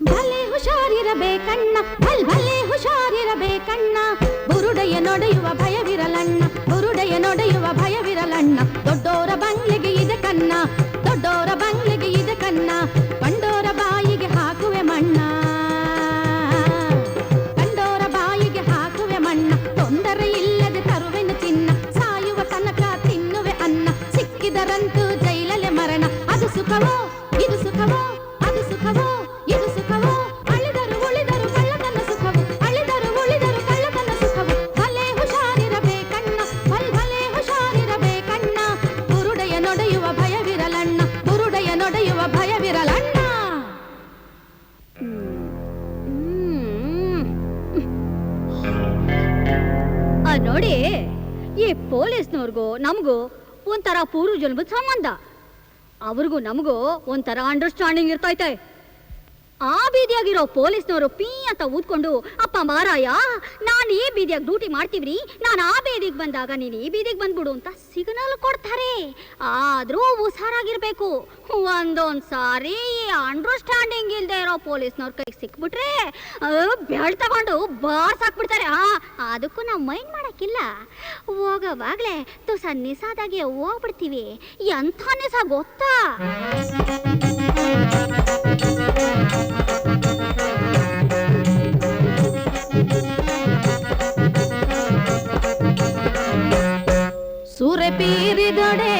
ಭಲೆ ಹುಷಾರಿರಬೇಕಣ್ಣ ಭಲೆ ಹುಷಾರಿರಬೇಕಣ್ಣ ಬುರುಡೆಯ ನೊಡೆಯುವ ಭಯವಿರಲಣ್ಣ ಬುರುಡೆಯ ನೊಡೆಯುವ ಭಯವಿರಲಣ್ಣ ದೊಡ್ಡೋರ ಬಂಗ್ಲೆಗೆ ಇದೆ ಕನ್ನ ದೊಡ್ಡೋರ ಬಂಗ್ಲೆಗೆ ಇದೆ ಕನ್ನ ಕಂಡೋರ ಬಾಯಿಗೆ ಹಾಕುವೆ ಮಣ್ಣ ಕಂಡೋರ ಬಾಯಿಗೆ ಹಾಕುವೆ ಮಣ್ಣ ತೊಂದರೆ ಇಲ್ಲದೆ ತರುವೆನು ಚಿನ್ನ ಸಾಯುವ ತನಕ ತಿನ್ನುವೆ ಅನ್ನ ಸಿಕ್ಕಿದರಂತೂ ಜೈಲಲೆ ಮರಣ ಅದು ಸುಖವೋ ಇದು ಸುಖವೋ ಅದು ಸುಖವೋ ಇದು ಸುಖವೋ ಅಳಿದರು ಉಳಿದರು ಕಳ್ಳತನ ಸುಖವು ಅಳಿದರು ಉಳಿದರು ಕಳ್ಳತನ ಸುಖವು ಭಲೆ ಹುಷಾರಿರಬೇಕಣ್ಣ ಭಲೆ ಹುಷಾರಿರಬೇಕಣ್ಣ ಬುರುಡೆಯ ನೊಡೆಯುವ ಭಯವಿರಲಣ್ಣ ಬುರುಡೆಯ ನೊಡೆಯುವ ಭಯವಿರಲಣ್ಣ ನೋಡಿ ಈ ಪೊಲೀಸ್ನವ್ರಿಗೂ ನಮಗೂ ಒಂಥರ ಪೂರ್ವ ಜನ್ಮದ ಸಂಬಂಧ ಅವ್ರಿಗೂ ನಮಗೂ ಒಂಥರ ಅಂಡರ್ಸ್ಟ್ಯಾಂಡಿಂಗ್ ಇರ್ತೈತೆ ಆ ಬೀದಿಯಾಗಿರೋ ಪೊಲೀಸ್ನವರು ಪೀ ಅಂತ ಊದ್ಕೊಂಡು ಅಪ್ಪ ಮಾರಾಯ ನಾನು ಈ ಬೀದಿಯಾಗಿ ಡ್ಯೂಟಿ ಮಾಡ್ತೀವ್ರಿ ನಾನು ಆ ಬೀದಿಗೆ ಬಂದಾಗ ನೀನು ಈ ಬೀದಿಗೆ ಬಂದ್ಬಿಡು ಅಂತ ಸಿಗ್ನಲ್ ಕೊಡ್ತಾರೆ ಆದ್ರೂ ಹುಷಾರಾಗಿರ್ಬೇಕು ಒಂದೊಂದ್ ಸಾರಿ ಅಂಡರ್ಸ್ಟ್ಯಾಂಡಿಂಗ್ ಇಲ್ದೆ ಇರೋ ಪೊಲೀಸ್ನವ್ರ ಕೈಗೆ ಸಿಕ್ಬಿಟ್ರೆ ಬೆಳ್ ತಗೊಂಡು ಬಾರ್ಸ್ ಹಾಕ್ಬಿಡ್ತಾರೆ ಅದಕ್ಕೂ ನಾವು ಮೈಂಡ್ ಮಾಡಕ್ಕಿಲ್ಲ ಹೋಗೋವಾಗ್ಲೇ ತುಸ ನಿಸಾದಾಗೆ ಹೋಗ್ಬಿಡ್ತೀವಿ ಎಂಥ ನಿಸ ಗೊತ್ತಾ ಸೂರೆ ಪೀರಿದೊಡೆ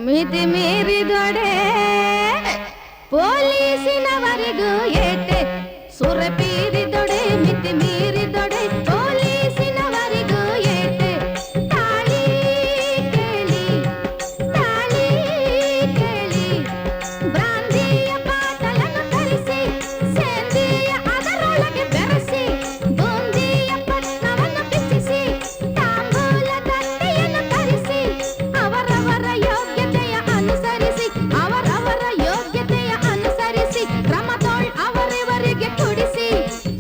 ಮಿತಿ ಮೀರಿದೊಡೆ ಪೊಲೀಸಿನವರಿಗೂ ಏಟೆ ಸೂರೆ ಪೀರಿದೊಡೆ ಮಿತಿ ಮೀರಿದೊಡೆ ಪೊಲೀಸಿನವರಿಗೂ ಏಟೆ ತಾಳಿ ಕೇಳಿ ಬ್ರಾಂದಿಯ ಬಾಟಲನ್ನು ತರಿಸಿ ಸೇಂದಿಯ ಅದರೊಳಗೆ ಬೆರೆಸಿ ಬೂಂದಿಯ ಪಟ್ನವನ್ನು ಬಿಚ್ಚಿಸಿ ತಾಂಬೂಲ ತಟ್ಟೆಯನ್ನು ತರಿಸಿ ಅವರವರ ಯೋಗ್ಯತೆಯ ಅನುಸರಿಸಿ ಅವರವರ ಯೋಗ್ಯತೆಯ ಅನುಸರಿಸಿ ಕ್ರಮದೋಳ್ ಅವರಿವರಿಗೆ ಕುಡಿಸಿ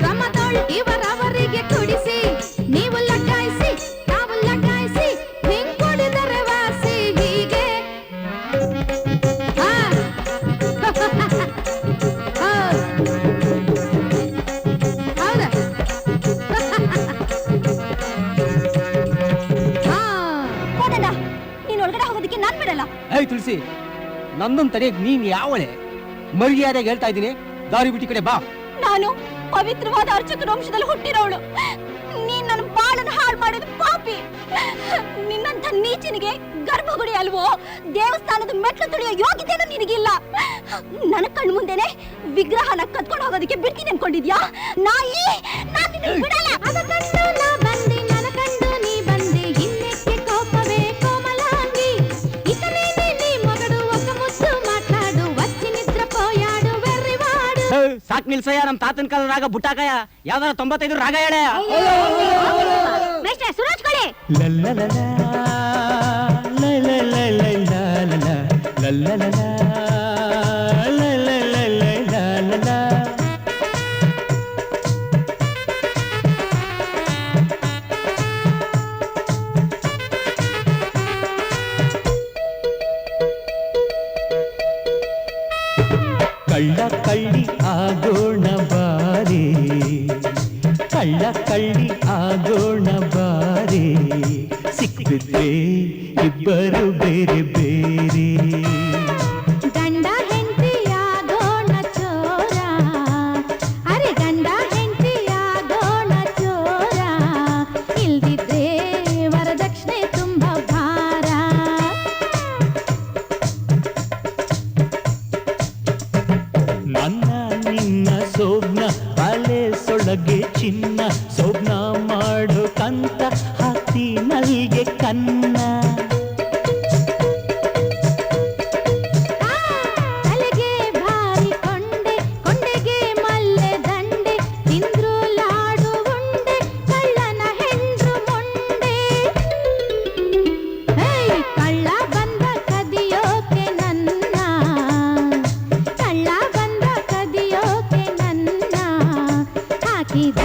ಕ್ರಮದೋಳ್ ಇವರವರಿಗೆ ಕುಡಿಸಿ ನೀವು ಲಗಾಯಿಸಿ ನಾವು ಲಗಾಯಿಸಿ ಹಿಂಗ್ ಕುಡಿದರೆ ವಾಸಿ ಹೀಗೆ ನೀನ್ ಒಳಗಡೆ ಹೋಗೋದಕ್ಕೆ ನಾನ್ ಬಿಡಲ್ಲ ಏಯ್ ತುಳಸಿ ನನ್ನೊಂದ್ ತಡೆಯಕ್ ನೀನ್ ಯಾವಳೆ ಮರ್ಯಾದೆಗೆ ಹೇಳ್ತಾ ಇದ್ದೀನಿ ದಾರಿ ಬಿಟ್ಟಿ ಕಡೆ ಬಾ ನಾನು ಪವಿತ್ರವಾದ ಅರ್ಚಕರ ವಂಶದಲ್ಲಿ ಹುಟ್ಟಿರೋಳು ನೀನ್ ನನ್ನ ಬಾಳನ್ನು ಹಾಳು ಮಾಡೋದು ಪಾಪಿ ನಿನ್ನಂತ ನೀಚನಿಗೆ ಗರ್ಭಗುಡಿ ಅಲ್ವೋ ದೇವಸ್ಥಾನದ ಮೆಟ್ಲು ತುಳಿಯೋ ಯೋಗ್ಯತೆನೂ ನಿನಗಿಲ್ಲ ನನ್ನ ಕಣ್ಣು ಮುಂದೆನೆ ವಿಗ್ರಹನ ಕತ್ಕೊಂಡು ಹೋಗೋದಕ್ಕೆ ಬಿಡ್ತೀನಿ ಅನ್ಕೊಂಡಿದ್ಯಾ ನಾಯಿ ನಾನ್ ನಿನ್ನನ್ನ ಬಿಡಲ್ಲ ಅದಕ್ಕಂಡು ನಾ ಬಂದೆ ನನ್ನ ಕಂಡು ನೀ ಬಂದೆ ಇನ್ನೆಕ್ಕೆ ಕೋಪವೇ ಕೋಮಲಾಂಗಿ ಇತನೇನೆ ನೀ ಮಗಡು ಒಕ್ಕ ಮುದ್ದು ಮಾತಾಡು ವಚ್ಚಿ ನಿದ್ರ ಪೋಯಾಡು ಬೆರ್ರಿವಾಡು ಸಾಕ್ ನಿಲ್ಸಯ್ಯ ನಮ್ ತಾತನ ಕಾಲ ರಾಗ ಬುಟ್ಟಾಕಯ್ಯ ಯಾವ್ದಾರ 95 ರಾಗ ಹೇಳ ಮೇಷ್ಟ್ರೆ ಸುರಾಜ್ ಕಡೆ ಕಳ್ಳ ಕಳ್ಳಿ ಆಗೋಣ ಬಾರಿ ಕಳ್ಳ ಕಳ್ಳಿ ಆಗೋಣ ಬಾರಿ ಸಿಕ್ಕಿದ್ರೆ ಇಬ್ಬರು ಬೇರೆ ಬೇರೆ ಗಂಡ ಹೆಂಡತಿಯಾಗೋಣ ಚೋರ ಅರೆ ಗಂಡ ಹೆಂಡತಿಯಾಗೋಣ ಚೋರ ಇಲ್ದಿದ್ರೆ ವರದಕ್ಷಿಣೆ ತುಂಬಾ ಭಾರ ನನ್ನ ನಿನ್ನ ಸೋಗ್ನ ಅಲೆ ಸೊಳಗೆ ಚಿನ್ನ ಸೋಗ್ನ ಮಾಡೋಕಂತ ಹತ್ತಿ ನಲ್ಗೆ ಕನ್ನ ತಲೆಗೆ ಭಾರಿ ಕೊಂಡೆ ಕೊಂಡೆಗೆ ಮಲ್ಲೆ ದಂಡೆ ತಿಂದ್ರು ಲಾಡು ಉಂಡೆ ಕಳ್ಳನ ಹೆಂಡ್ರು ಮೊಂಡೆ ಕಳ್ಳ ಬಂದ ಕದಿಯೋಕೆ ನನ್ನ ಕಳ್ಳ ಬಂದ ಕದಿಯೋಕೆ ನನ್ನ ಹಾಕಿದ